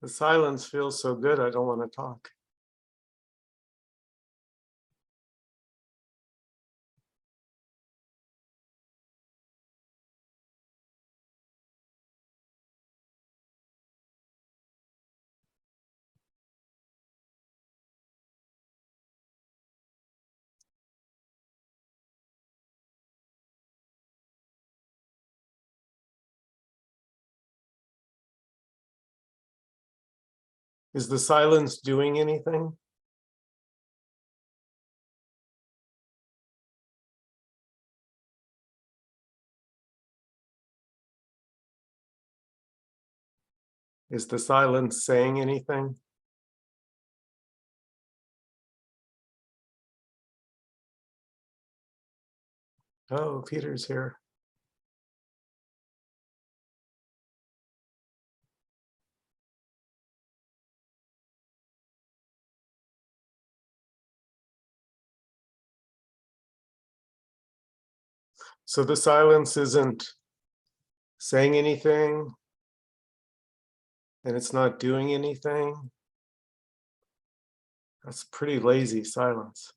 The silence feels so good, I don't want to talk. Is the silence doing anything? Is the silence saying anything? Oh, Peter's here. So the silence isn't saying anything and it's not doing anything. That's pretty lazy silence.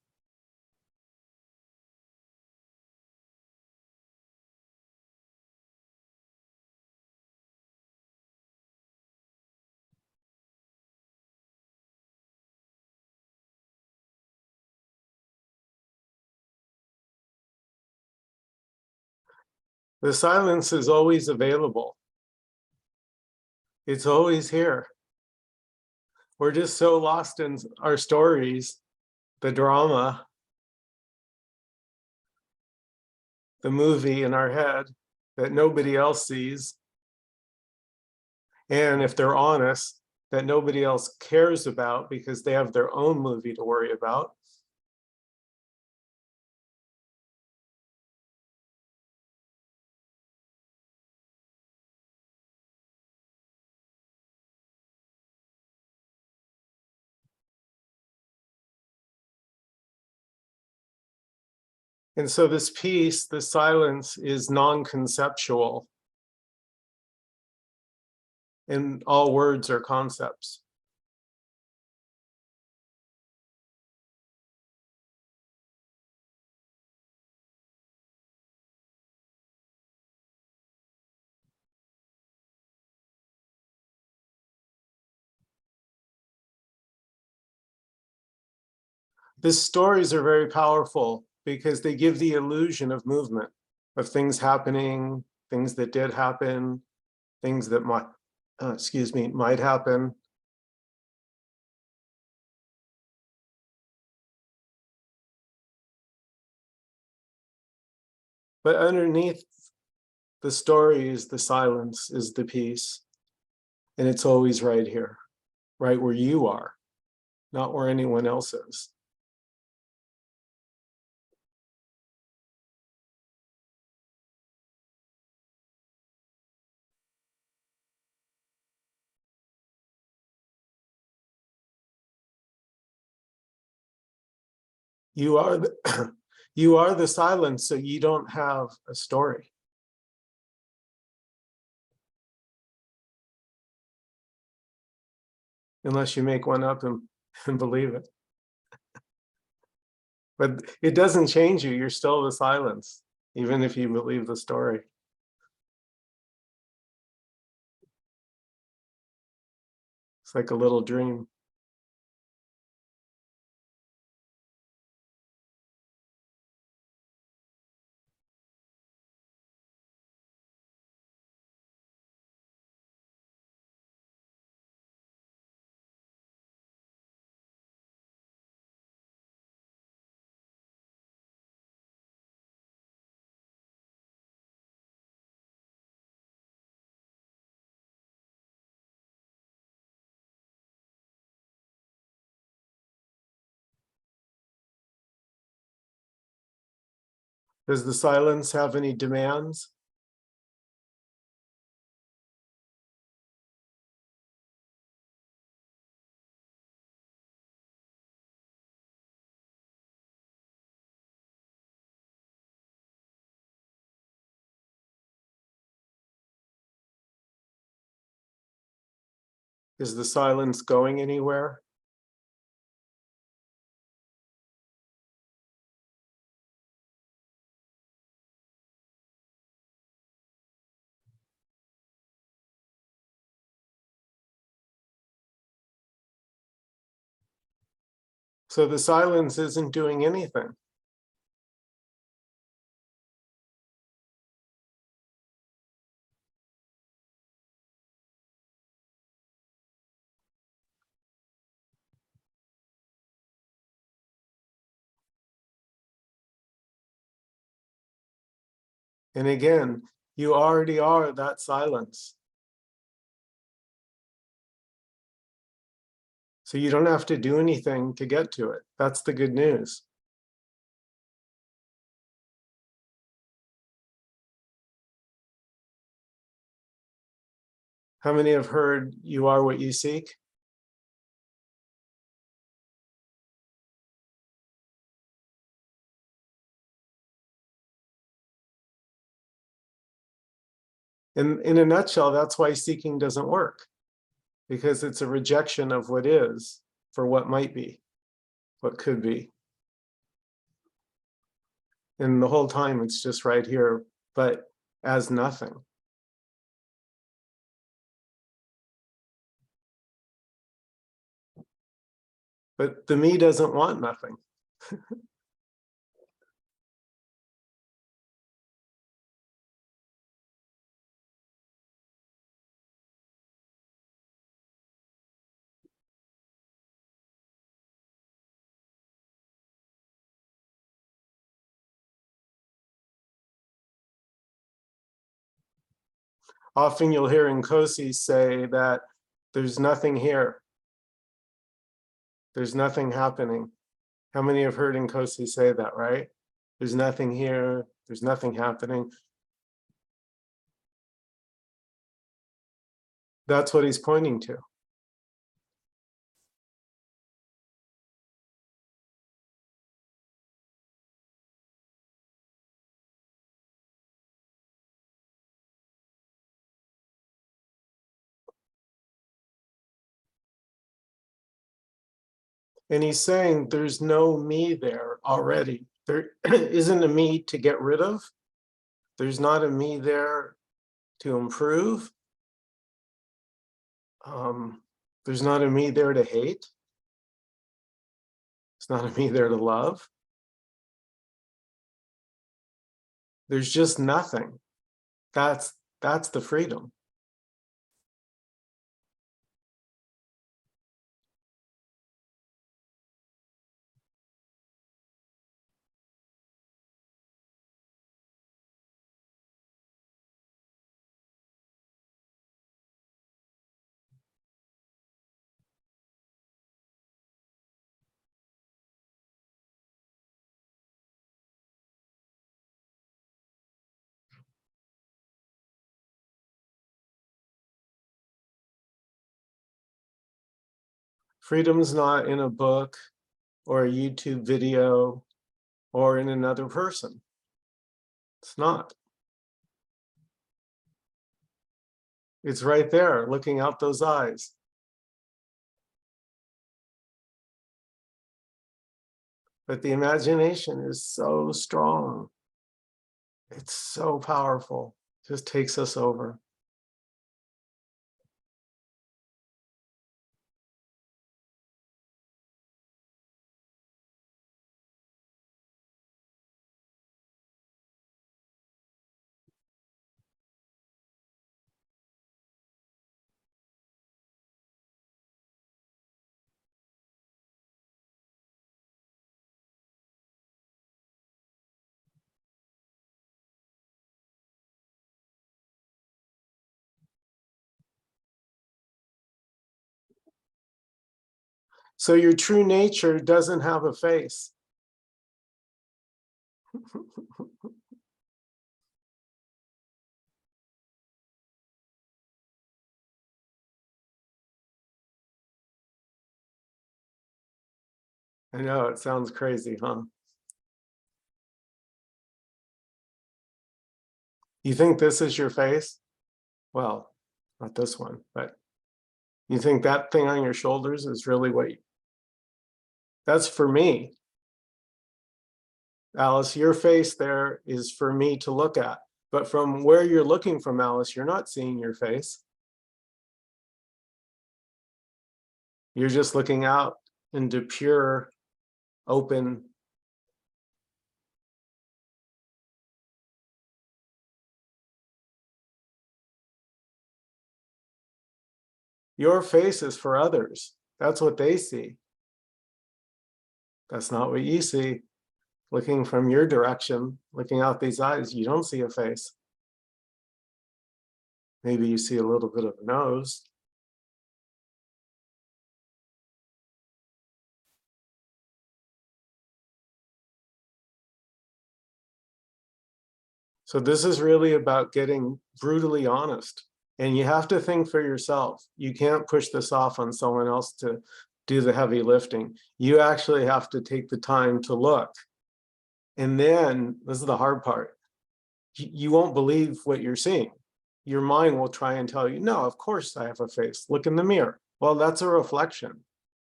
The silence is always available. It's always here. We're just so lost in our stories, the drama, the movie in our head that nobody else sees. And if they're honest, that nobody else cares about because they have their own movie to worry about. And so this piece, the silence, is non-conceptual. And all words are concepts. The stories are very powerful because they give the illusion of movement, of things happening, things that did happen, things that might happen. But underneath the story is the silence, is the peace. And it's always right here, right where you are, not where anyone else is. You are the, you are the silence, so you don't have a story. Unless you make one up and believe it. But it doesn't change you. You're still the silence, even if you believe the story. It's like a little dream. Does the silence have any demands? Is the silence going anywhere? So the silence isn't doing anything. And again, you already are that silence. So you don't have to do anything to get to it. That's the good news. How many have heard you are what you seek? In a nutshell, that's why seeking doesn't work, because it's a rejection of what is for what might be, what could be. And the whole time it's just right here, but as nothing. But the me doesn't want nothing. Often you'll hear Nkosi say that there's nothing here. There's nothing happening. How many have heard Nkosi say that, right? There's nothing here. There's nothing happening. That's what he's pointing to. And he's saying there's no me there already. There isn't a me to get rid of. There's not a me there to improve. There's not a me there to hate. It's not a me there to love. There's just nothing. That's the freedom. Freedom's not in a book or a YouTube video or in another person. It's not. It's right there, looking out those eyes. But the imagination is so strong. It's so powerful. It just takes us over. So your true nature doesn't have a face. I know, it sounds crazy, huh? You think this is your face? Well, not this one, but You think that thing on your shoulders is really what that's for me. Alice, your face there is for me to look at. But from where you're looking from, Alice, you're not seeing your face. You're just looking out into pure, open. Your face is for others. That's what they see. That's not what you see. Looking from your direction, looking out these eyes, you don't see a face. Maybe you see a little bit of a nose. So this is really about getting brutally honest. And you have to think for yourself. You can't push this off on someone else to do the heavy lifting. You actually have to take the time to look. And then, this is the hard part, you won't believe what you're seeing. Your mind will try and tell you, no, of course I have a face. Look in the mirror. Well, that's a reflection.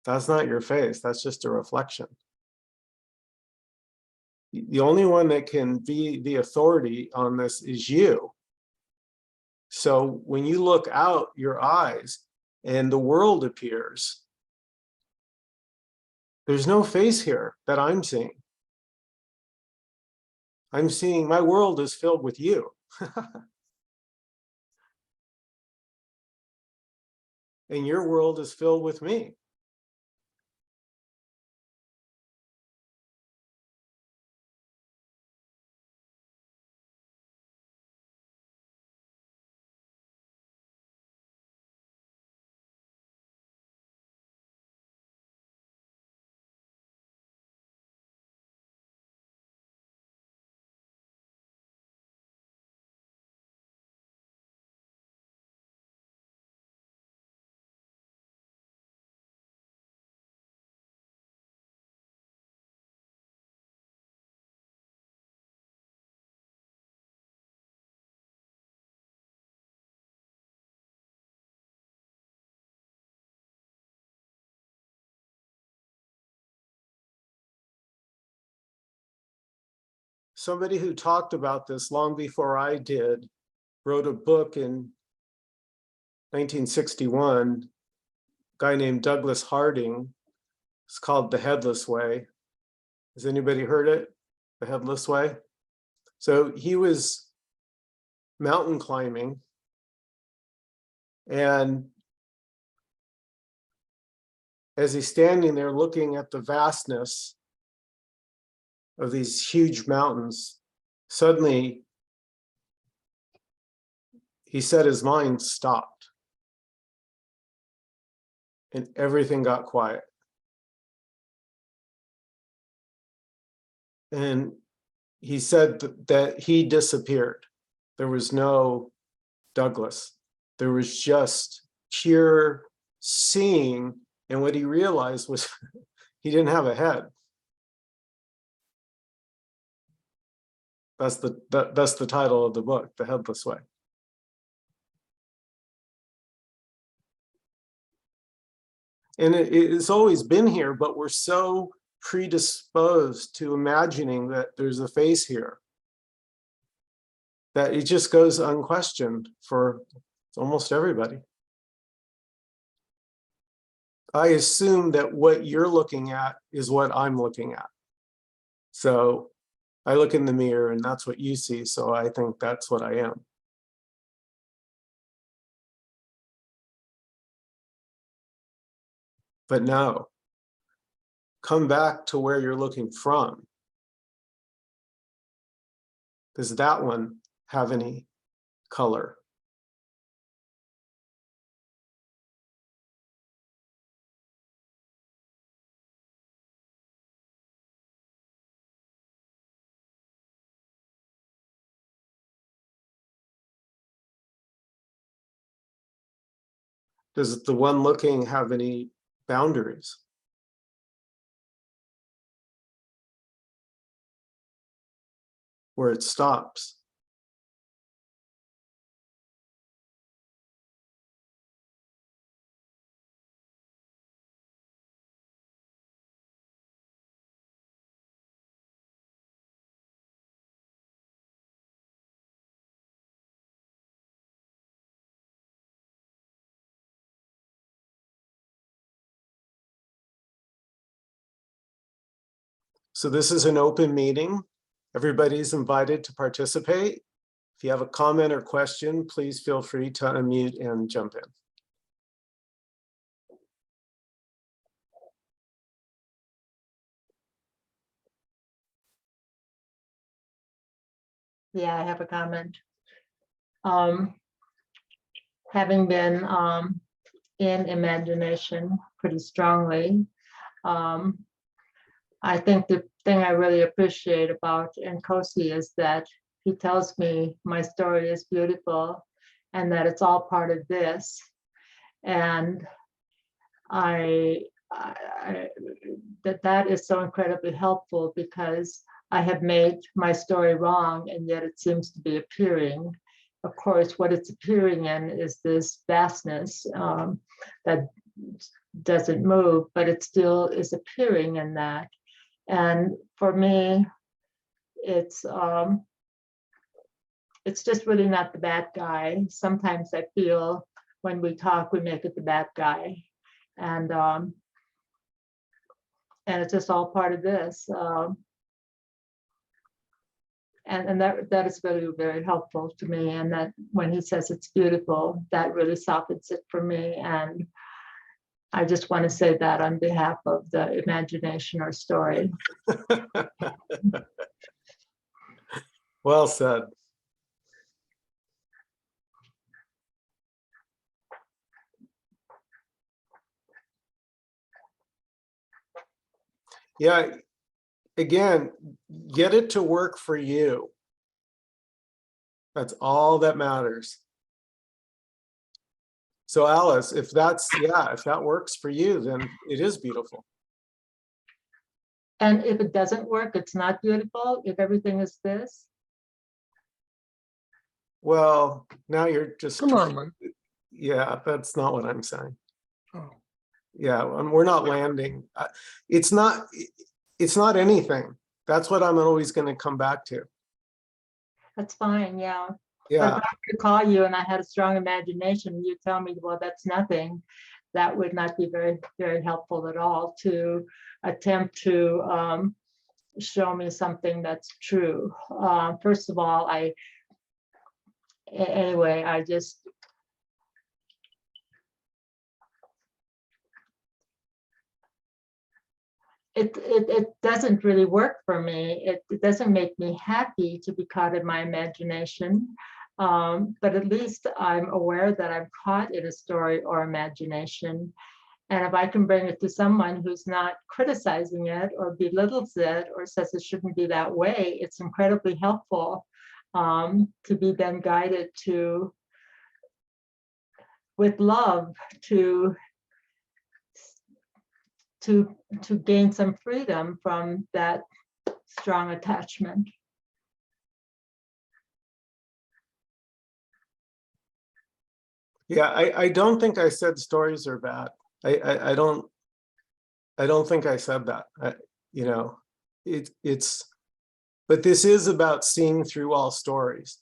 That's not your face. That's just a reflection. The only one that can be the authority on this is you. So when you look out your eyes and the world appears, there's no face here that I'm seeing. I'm seeing my world is filled with you. And your world is filled with me. Somebody who talked about this long before I did wrote a book in 1961, a guy named Douglas Harding. It's called The Headless Way. Has anybody heard it? The Headless Way? So he was mountain climbing, and as he's standing there looking at the vastness of these huge mountains, suddenly he said his mind stopped and everything got quiet. And he said that he disappeared. There was no Douglas. There was just pure seeing. And what he realized was he didn't have a head. That's the title of the book, The Headless Way. And it's always been here, but we're so predisposed to imagining that there's a face here that it just goes unquestioned for almost everybody. I assume that what you're looking at is what I'm looking at. So I look in the mirror and that's what you see. So I think that's what I am. But no, come back to where you're looking from. Does that one have any color? Does the one looking have any boundaries? Where it stops? So this is an open meeting. Everybody's invited to participate. If you have a comment or question, please feel free to unmute and jump in. Yeah, I have a comment. Having been in imagination pretty strongly, I think the thing I really appreciate about Nkosi is that he tells me my story is beautiful and that it's all part of this. And that is so incredibly helpful, because I have made my story wrong, and yet it seems to be appearing. Of course, what it's appearing in is this vastness that doesn't move, but it still is appearing in that. And for me, it's just really not the bad guy. Sometimes I feel when we talk, we make it the bad guy, and it's just all part of this. And that is really very helpful to me. And that when he says it's beautiful, that really softens it for me. And I just want to say that on behalf of the imagination or story. Well said. Yeah, again, get it to work for you. That's all that matters. So Alice, if that works for you, then it is beautiful. And if it doesn't work, it's not beautiful, if everything is this? Well, now you're just... Come on, man. Yeah, that's not what I'm saying. Oh. Yeah, we're not landing. It's not anything. That's what I'm always going to come back to. That's fine, yeah. Yeah. But if I could call you and I had a strong imagination, you tell me, well, that's nothing. That would not be very, very helpful at all to attempt to show me something that's true. First of all, anyway, I just... It doesn't really work for me. It doesn't make me happy to be caught in my imagination. But at least I'm aware that I'm caught in a story or imagination. And if I can bring it to someone who's not criticizing it or belittles it or says it shouldn't be that way, it's incredibly helpful to be then guided to, with love, to gain some freedom from that strong attachment. Yeah, I don't think I said stories are bad. I don't think I said that. You know, but this is about seeing through all stories.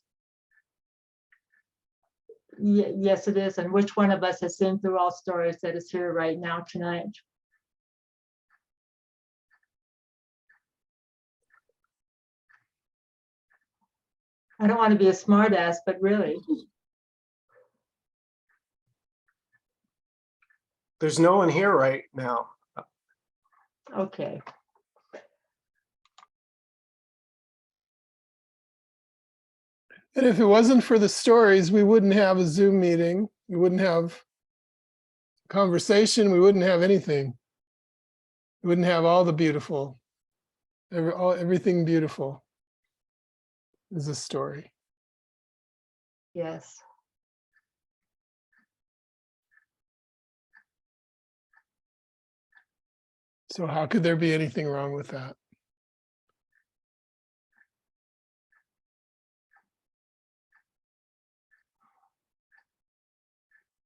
Yes, it is. And which one of us has seen through all stories that is here right now tonight? I don't want to be a smart ass, but really. There's no one here right now. Okay. And if it wasn't for the stories, we wouldn't have a Zoom meeting. We wouldn't have conversation. We wouldn't have anything. We wouldn't have all the beautiful. Everything beautiful is a story. Yes. So how could there be anything wrong with that?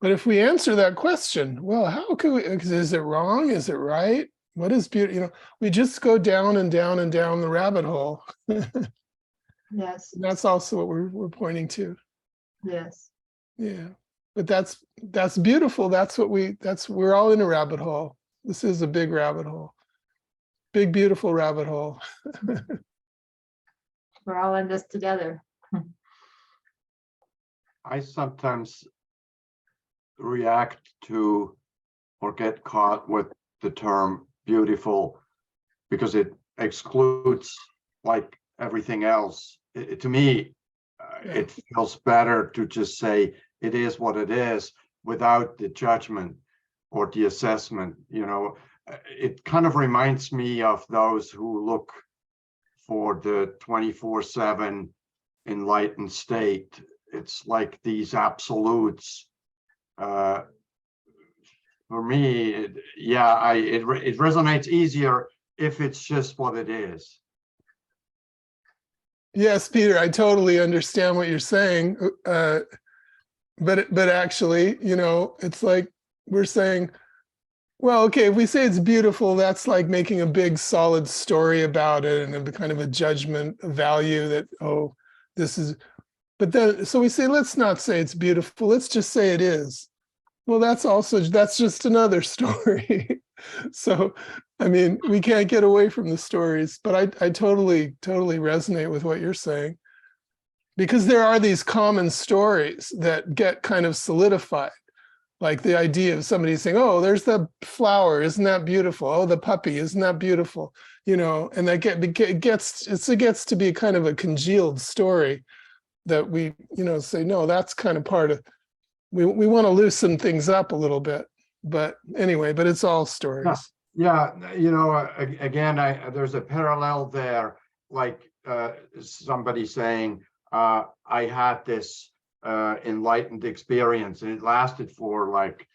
But if we answer that question, well, how could we, is it wrong? Is it right? What is beauty? You know, we just go down and down and down the rabbit hole. Yes. That's also what we're pointing to. Yes. Yeah. But that's beautiful. We're all in a rabbit hole. This is a big rabbit hole. big, beautiful rabbit hole. We're all in this together. I sometimes react to or get caught with the term beautiful because it excludes like everything else. To me, it feels better to just say it is what it is without the judgment or the assessment. You know, it kind of reminds me of those who look for the 24/7 enlightened state. It's like these absolutes. For me, it resonates easier if it's just what it is. Yes, Peter, I totally understand what you're saying. But actually, you know, it's like we're saying, well, okay, if we say it's beautiful, that's like making a big solid story about it and a kind of a judgment value that, oh, this is, but then, so we say, let's not say it's beautiful, let's just say it is. Well, that's just another story. So, I mean, we can't get away from the stories, but I totally resonate with what you're saying. Because there are these common stories that get kind of solidified. Like the idea of somebody saying, oh, there's the flower, isn't that beautiful? Oh, the puppy, isn't that beautiful? You know, and that it gets to be kind of a congealed story that we, you know, say, no, that's kind of part of, we want to loosen things up a little bit. But anyway, but it's all stories. Yeah, you know, again, there's a parallel there, like somebody saying, I had this enlightened experience and it lasted for like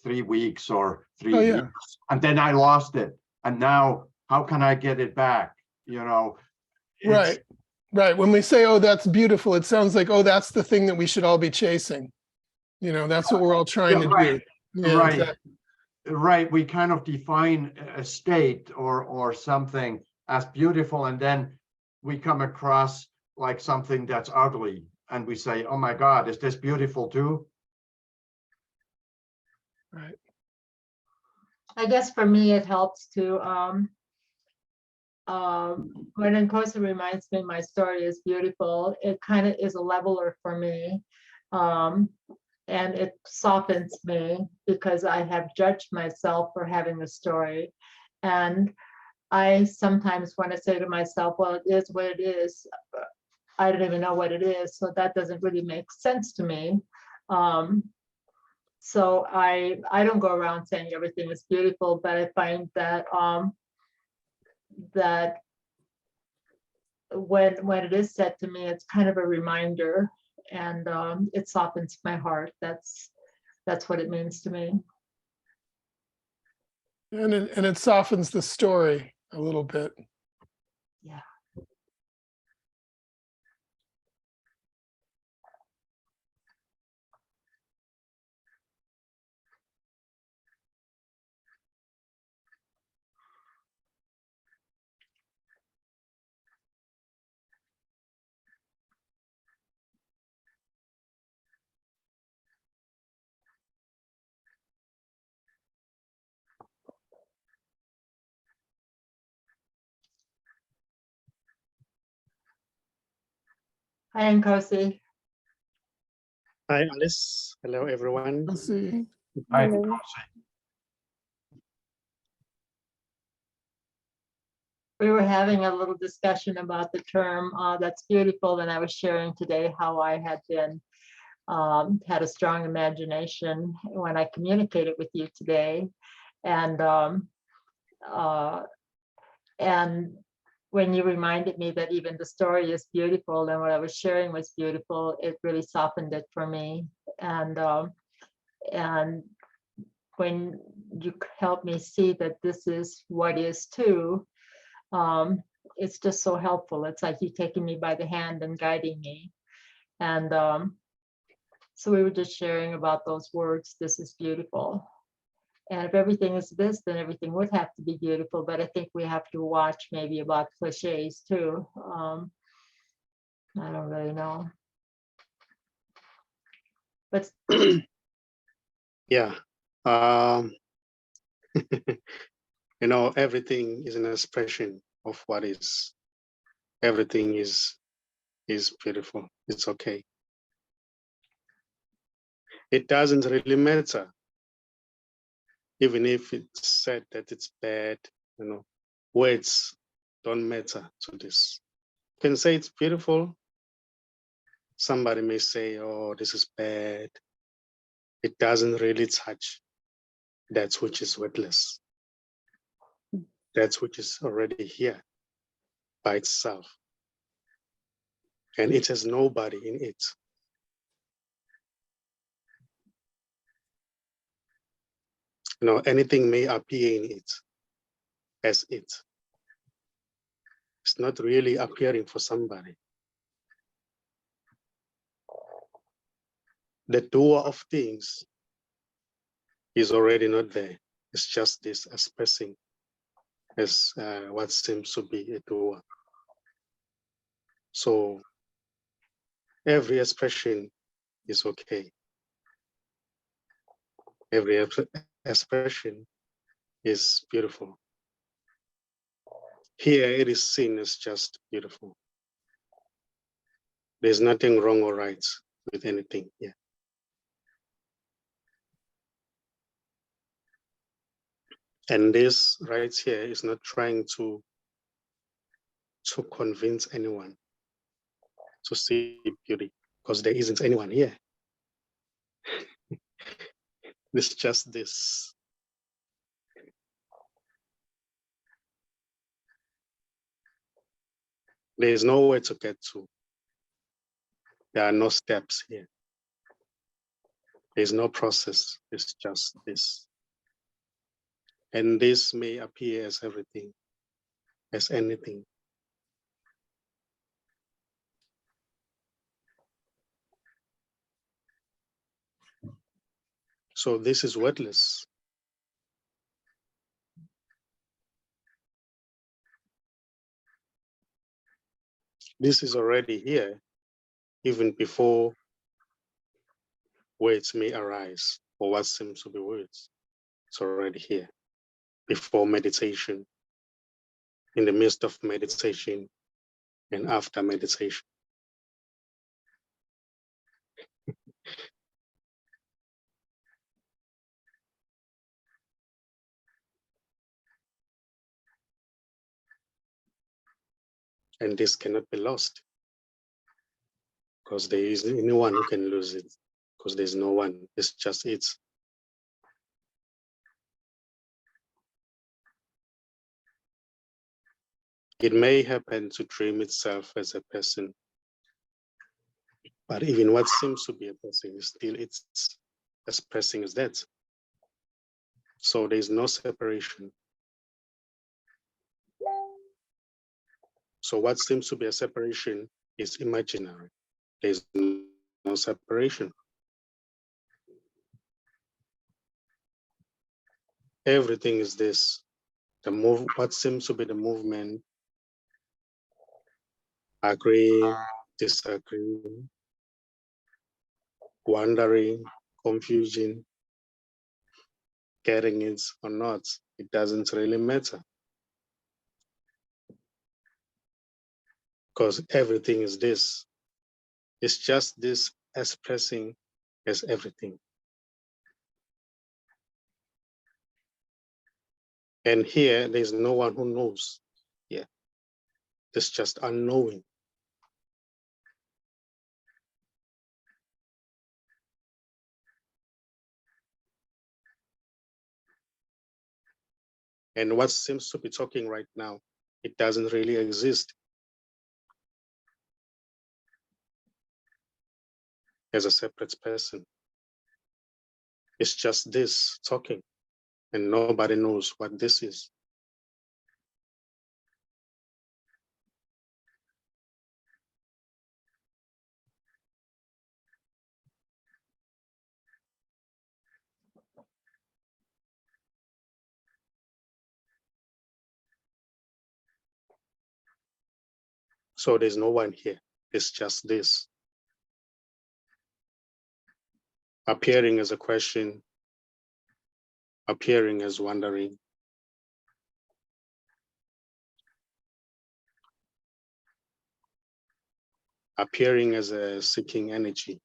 3 weeks or 3 years, and then I lost it. And now how can I get it back? You know, right. When we say, oh, that's beautiful, it sounds like, oh, that's the thing that we should all be chasing. You know, that's what we're all trying to do. Yeah, right. exactly. Right. We kind of define a state or something as beautiful, and then we come across like something that's ugly and we say, oh my God, is this beautiful too? Right. I guess for me, it helps to, when Nkosi reminds me my story is beautiful, it kind of is a leveler for me. And it softens me because I have judged myself for having a story. And I sometimes want to say to myself, well, it is what it is. I don't even know what it is. So that doesn't really make sense to me. So I don't go around saying everything is beautiful, but I find that that when it is said to me, it's kind of a reminder, and it softens my heart. That's what it means to me. And it softens the story a little bit. Yeah. Hi, Nkosi. Hi, Alice. Hello, everyone. Let's see. We were having a little discussion about the term that's beautiful, and I was sharing today how I had been had a strong imagination when I communicated with you today, and when you reminded me that even the story is beautiful and what I was sharing was beautiful, it really softened it for me. And when you helped me see that this is what is too, it's just so helpful. It's like you taking me by the hand and guiding me. And so we were just sharing about those words, this is beautiful. And if everything is this, then everything would have to be beautiful. But I think we have to watch maybe about cliches too. I don't really know. But Yeah. You know, everything is an expression of what is. Everything is beautiful. It's okay. It doesn't really matter, even if it's said that it's bad. You know, words don't matter to this. You can say it's beautiful. Somebody may say, "Oh, this is bad." It doesn't really touch that which is worthless. That which is already here by itself, and it has nobody in it. You know, anything may appear in it as it. It's not really appearing for somebody. The doer of things is already not there. It's just this expressing as what seems to be a doer. So every expression is okay. Every expression is beautiful. Here it is seen as just beautiful. There's nothing wrong or right with anything here. And this right here is not trying to convince anyone to see beauty, because there isn't anyone here. It's just this. There is nowhere to get to. There are no steps here. There's no process. It's just this. And this may appear as everything, as anything. So this is worthless. This is already here, even before words may arise, or what seems to be words. It's already here, before meditation, in the midst of meditation, and after meditation. And this cannot be lost, because there is anyone who can lose it, because there's no one, it's just it. It may happen to dream itself as a person, but even what seems to be a person is still it's expressing as that. So there's no separation. So what seems to be a separation is imaginary. There's no separation. Everything is this. What seems to be the movement, agree, disagree, wondering, confusion, getting it or not, it doesn't really matter. Because everything is this. It's just this expressing as everything. And here, there's no one who knows. Yeah, it's just unknowing. And what seems to be talking right now, it doesn't really exist as a separate person. It's just this talking, and nobody knows what this is. So there's no one here. It's just this. Appearing as a question, appearing as wondering, appearing as a seeking energy.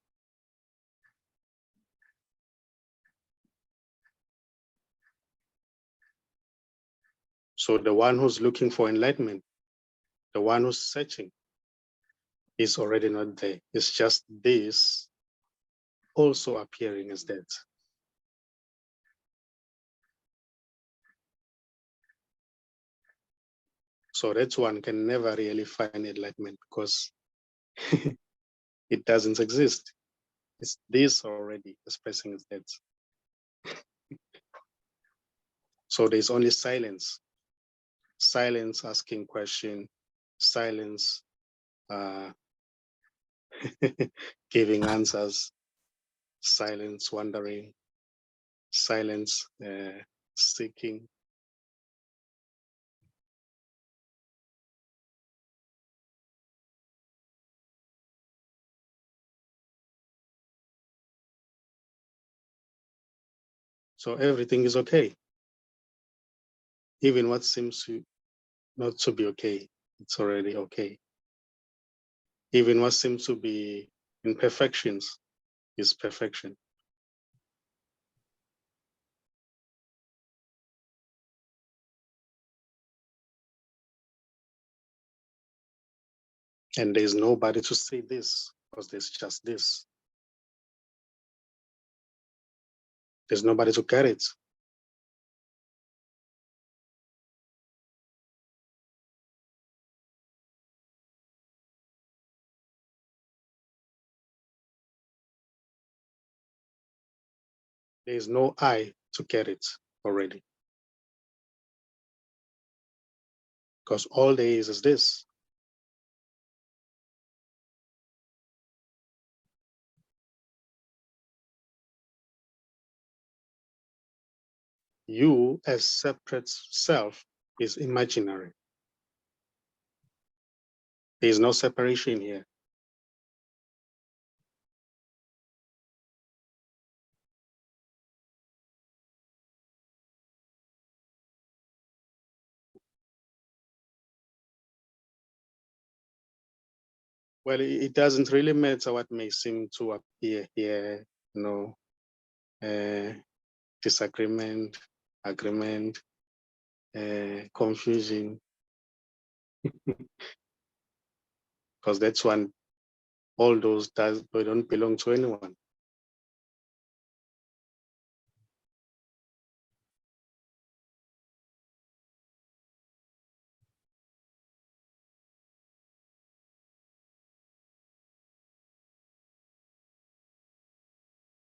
So the one who's looking for enlightenment, the one who's searching, is already not there. It's just this also appearing as that. So that one can never really find enlightenment because it doesn't exist. It's this already expressing as that. So there's only silence. Silence asking question, silence giving answers, silence wondering, silence seeking. So everything is okay. Even what seems to not to be okay, it's already okay. Even what seems to be imperfections is perfection. And there's nobody to say this because there's just this. There's nobody to get it. There's no I to get it already. Because all there is this. You as separate self is imaginary. There is no separation here. Well, it doesn't really matter what may seem to appear here, disagreement, agreement, confusion, because that's one, all those they don't belong to anyone.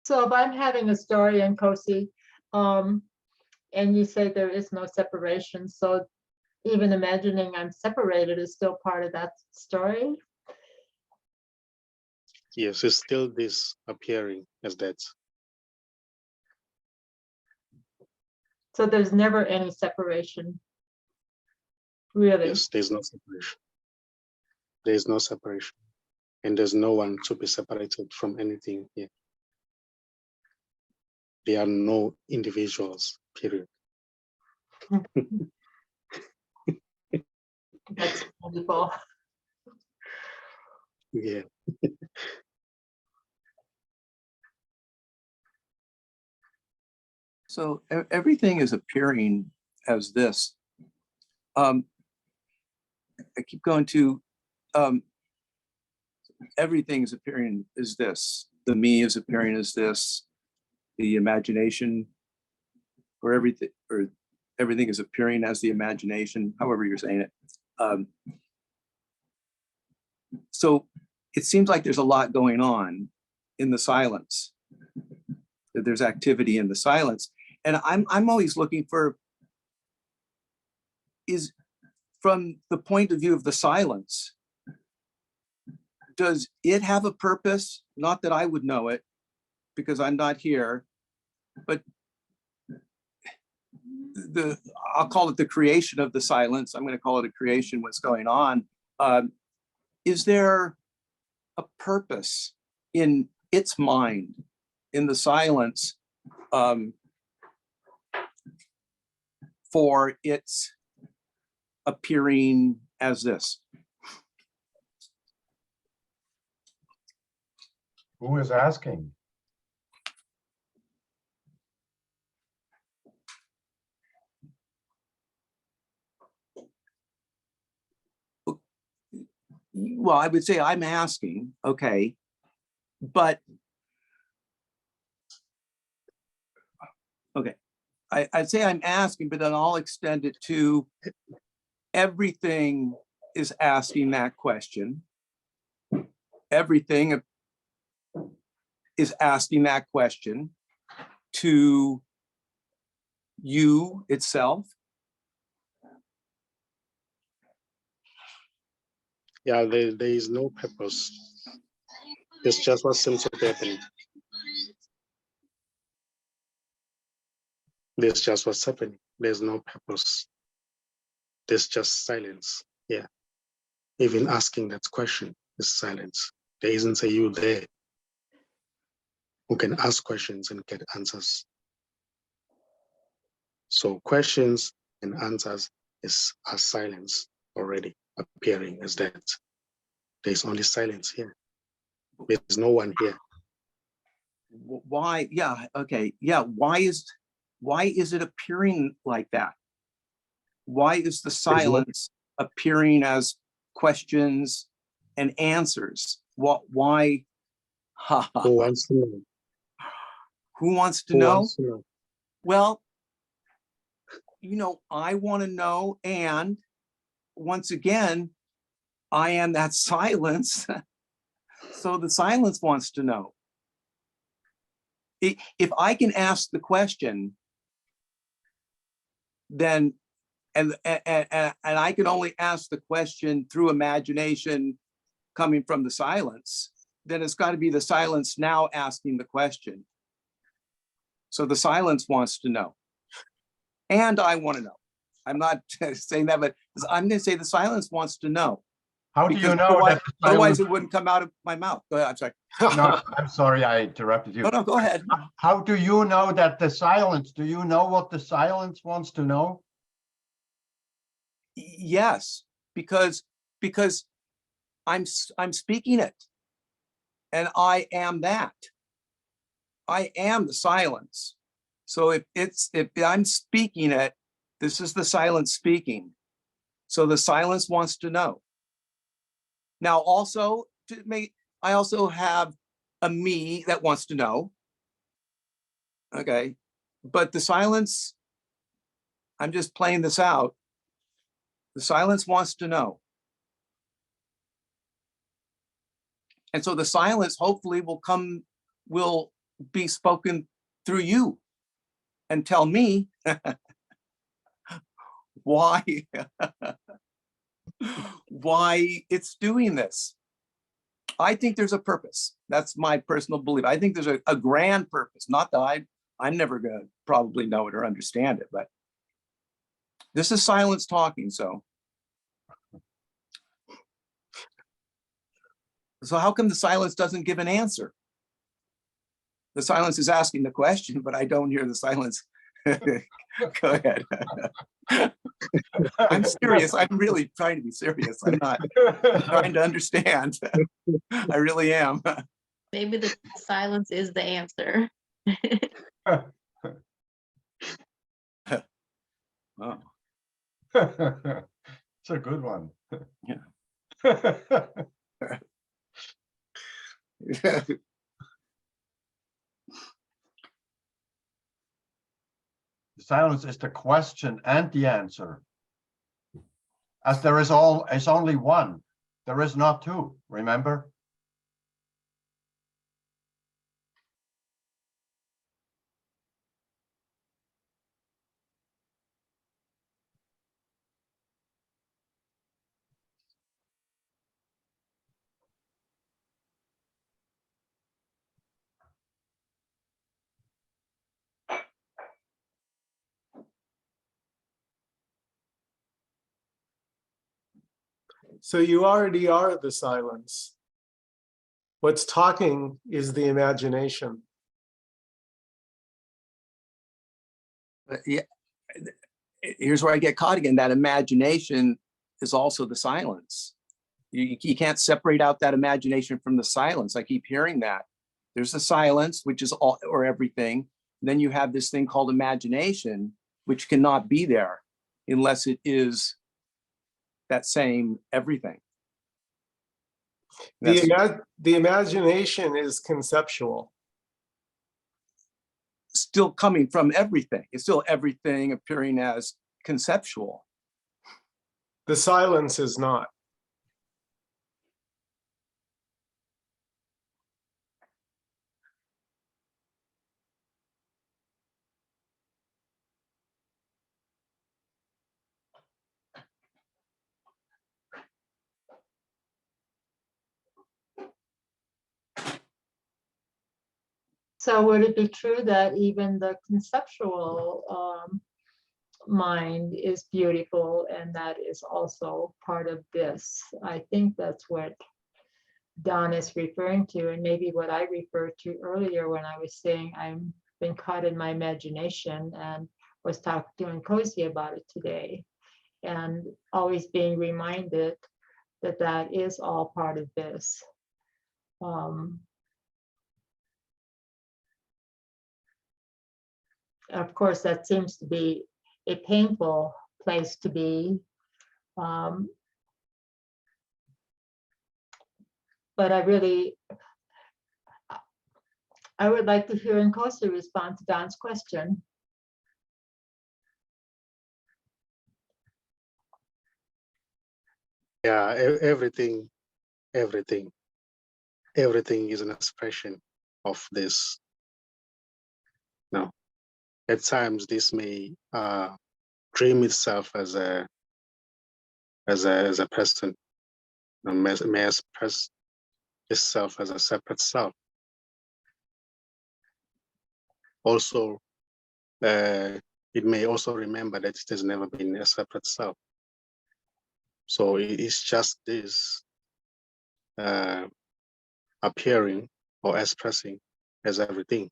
So if I'm having a story in Nkosi, and you say there is no separation, so even imagining I'm separated is still part of that story? Yes, it's still this appearing as that. So there's never any separation, really? Yes, there's no separation. There's no separation. And there's no one to be separated from anything here. There are no individuals, period. That's wonderful. Yeah. So everything is appearing as this. I keep going to everything is appearing as this. The me is appearing as this. The imagination, or everything is appearing as the imagination, however you're saying it. So it seems like there's a lot going on in the silence. That there's activity in the silence. And I'm always looking for, is from the point of view of the silence, does it have a purpose? Not that I would know it because I'm not here, but I'll call it the creation of the silence. I'm going to call it a creation, what's going on. Is there a purpose in its mind, in the silence, for its appearing as this? Who is asking? Well, I would say I'm asking, okay, but okay, I'd say I'm asking, but then I'll extend it to everything is asking that question. Everything is asking that question to you itself. Yeah, there is no purpose. It's just what seems to be happening. There's just what's happening. There's no purpose. There's just silence. Yeah. Even asking that question is silence. There isn't a you there who can ask questions and get answers. So questions and answers are silence already appearing as that. There's only silence here. There's no one here. Why? Yeah. Okay. Yeah. Why is it appearing like that? Why is the silence appearing as questions and answers? Why? Who wants to know? Who wants to Who know? wants to know? Well, I want to know. And once again, I am that silence. So the silence wants to know. If I can ask the question, then, and I can only ask the question through imagination coming from the silence, then it's got to be the silence now asking the question. So the silence wants to know. And I want to know. I'm not saying that, but I'm going to say the silence wants to know. How do you Because know that the otherwise silence? it wouldn't come out of my mouth. Go ahead, I'm sorry. No, I'm sorry, I interrupted you. No, go ahead. How do you know that the silence? Do you know what the silence wants to know? Yes, because I'm speaking it, and I am that. I am the silence. So if I'm speaking it, this is the silence speaking. So the silence wants to know. Now, also I also have a me that wants to know. Okay, but the silence, I'm just playing this out. The silence wants to know. And so the silence hopefully will be spoken through you and tell me why it's doing this. I think there's a purpose. That's my personal belief. I think there's a grand purpose. Not that I'm never going to probably know it or understand it, but this is silence talking. So how come the silence doesn't give an answer? The silence is asking the question, but I don't hear the silence. Go ahead. I'm serious. I'm really trying to be serious. I'm not trying to understand. I really am. Maybe the silence is the answer. Oh. It's a good one. Yeah. The silence is the question and the answer. As there is only one. There is not two, remember? So you already are the silence. What's talking is the imagination. Yeah. Here's where I get caught again. That imagination is also the silence. You can't separate out that imagination from the silence. I keep hearing that. There's the silence, which is all or everything. Then you have this thing called imagination, which cannot be there unless it is that same everything. That's The imagination is conceptual. still coming from everything. It's still everything appearing as conceptual. The silence is not. So would it be true that even the conceptual mind is beautiful, and that is also part of this? I think that's what Don is referring to, and maybe what I referred to earlier when I was saying I'm been caught in my imagination, and was talking to Nkosi about it today, and always being reminded that that is all part of this. Of course, that seems to be a painful place to be. But I would like to hear Nkosi respond to Don's question. Yeah, everything is an expression of this. Now, at times this may dream itself as a person, may express itself as a separate self. Also, it may also remember that it has never been a separate self. So it's just this appearing or expressing as everything.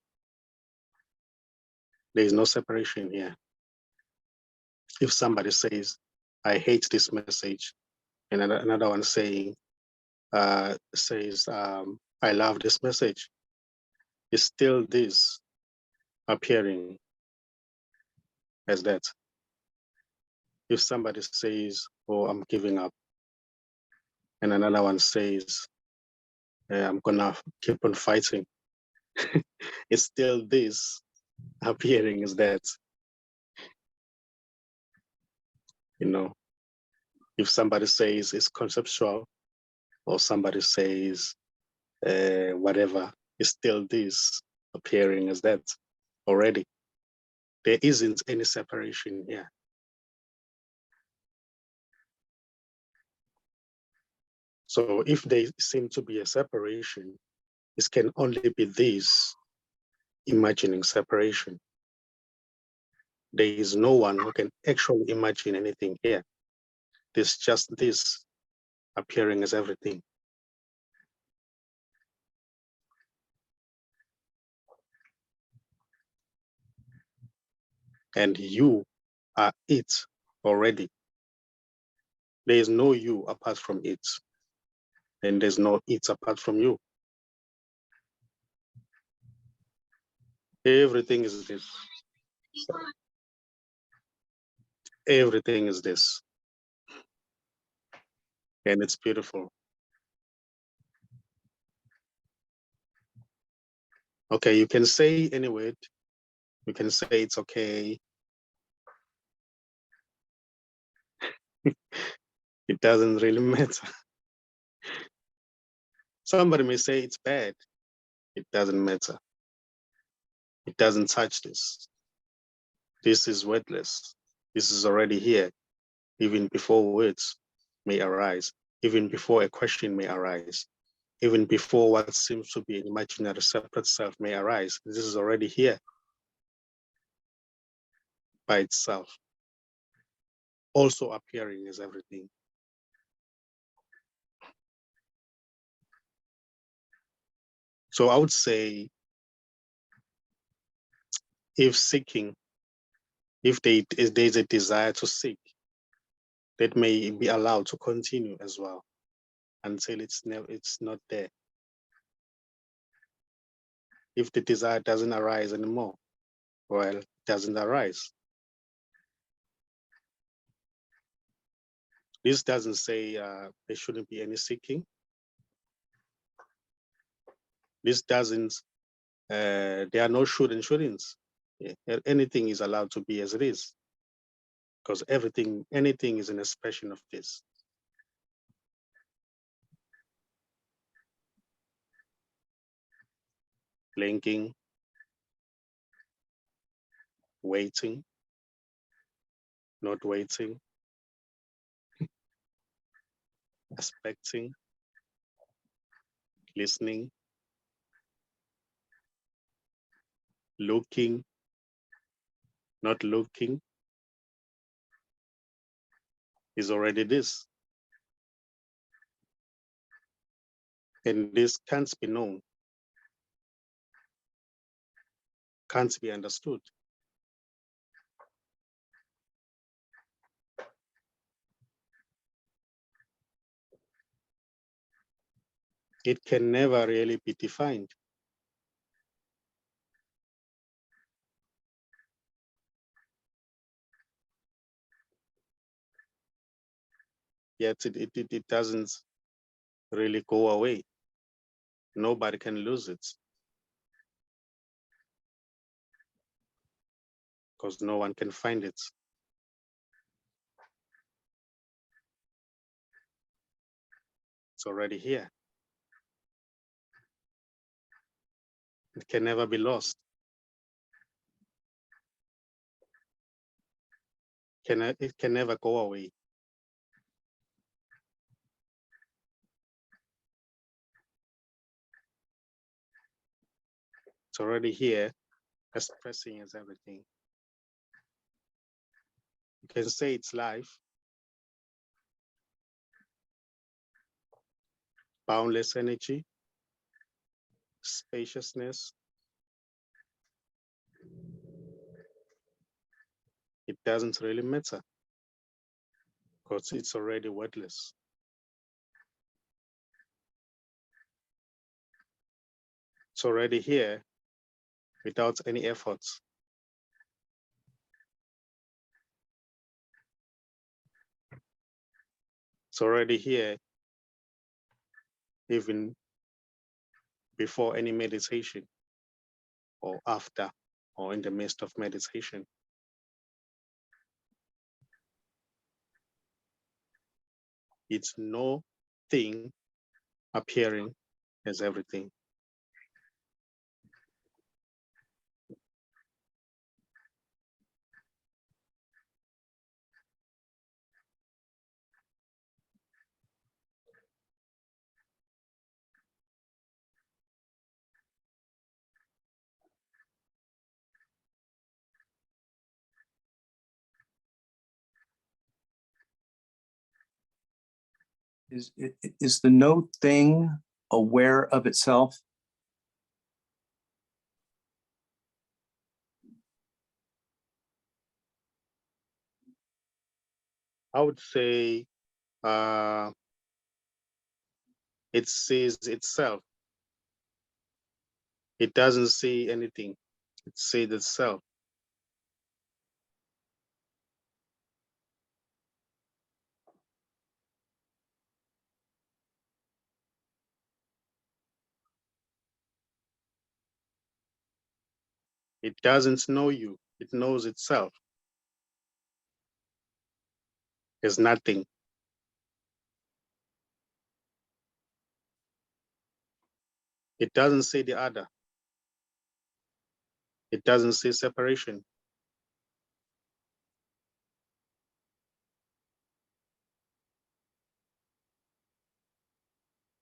There is no separation here. If somebody says, I hate this message, and another one says, I love this message, it's still this appearing as that. If somebody says, oh, I'm giving up, and another one says, I'm gonna keep on fighting, it's still this appearing as that. You know, if somebody says it's conceptual, or somebody says whatever, it's still this appearing as that already. There isn't any separation here. So if there seem to be a separation, it can only be this imagining separation. There is no one who can actually imagine anything here. There's just this appearing as everything. And you are it already. There is no you apart from it. And there's no it apart from you. Everything is this. Everything is this. And it's beautiful. Okay, you can say any word. You can say it's okay. It doesn't really matter. Somebody may say it's bad. It doesn't matter. It doesn't touch this. This is wordless. This is already here, even before words may arise, even before a question may arise, even before what seems to be an imaginary separate self may arise. This is already here by itself, also appearing as everything. So I would say, if seeking, if there's a desire to seek, that may be allowed to continue as well until it's not there. if the desire doesn't arise anymore, well, it doesn't arise. This doesn't say there shouldn't be any seeking. This doesn't, there are no should and shouldn'ts. Yeah, anything is allowed to be as it is, because anything is an expression of this. Blinking, waiting, not waiting, expecting, listening, looking, not looking, is already this. And this can't be known, can't be understood. It can never really be defined. Yet it doesn't really go away. Nobody can lose it, because no one can find it. It's already here. It can never be lost. It can never go away. It's already here, expressing as everything. You can say it's life, boundless energy, spaciousness. It doesn't really matter, because it's already wordless. It's already here without any efforts. It's already here even before any meditation, or after, or in the midst of meditation. It's no thing appearing as everything. Is the no thing aware of itself? I would say it sees itself. It doesn't see anything. It sees itself. It doesn't know you. It knows itself. There's nothing. It doesn't see the other. It doesn't see separation.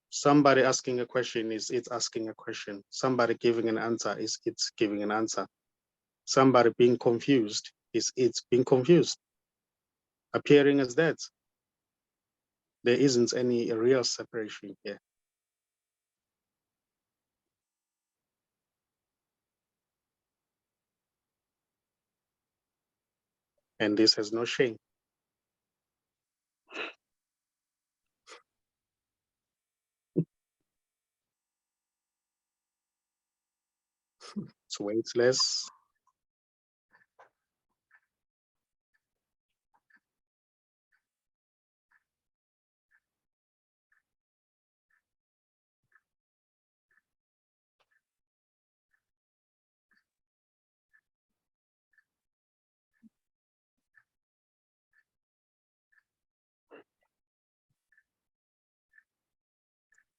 Somebody asking a question is it's asking a question. Somebody giving an answer is it's giving an answer. Somebody being confused is it's being confused. Appearing as that. There isn't any real separation here. And this has no shame. It's weightless.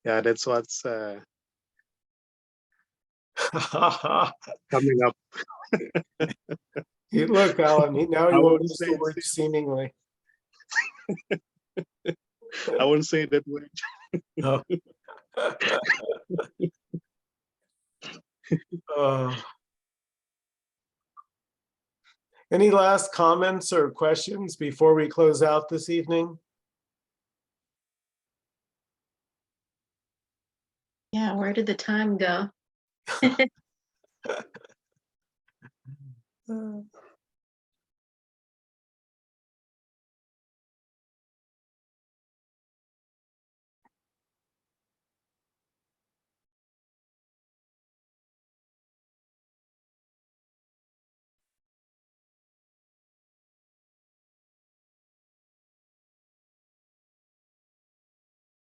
Yeah, that's what's coming up. Look, Alan, now I you won't wouldn't use say the it's word seemingly. I wouldn't say that word. No. Any last comments or questions before we close out this evening? Yeah, where did the time go?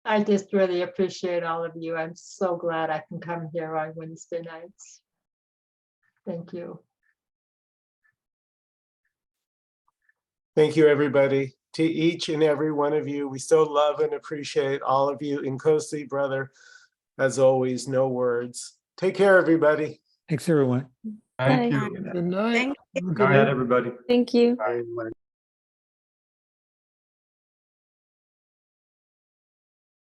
I just really appreciate all of you. I'm so glad I can come here on Wednesday nights. Thank you. Thank you, everybody. To each and every one of you, we so love and appreciate all of you. Nkosi, brother, as always, no words. Take care, everybody. Thanks, everyone. Thank Bye. you. Good night. Thank Have a Good good night, week. everybody. Thank you. Very much.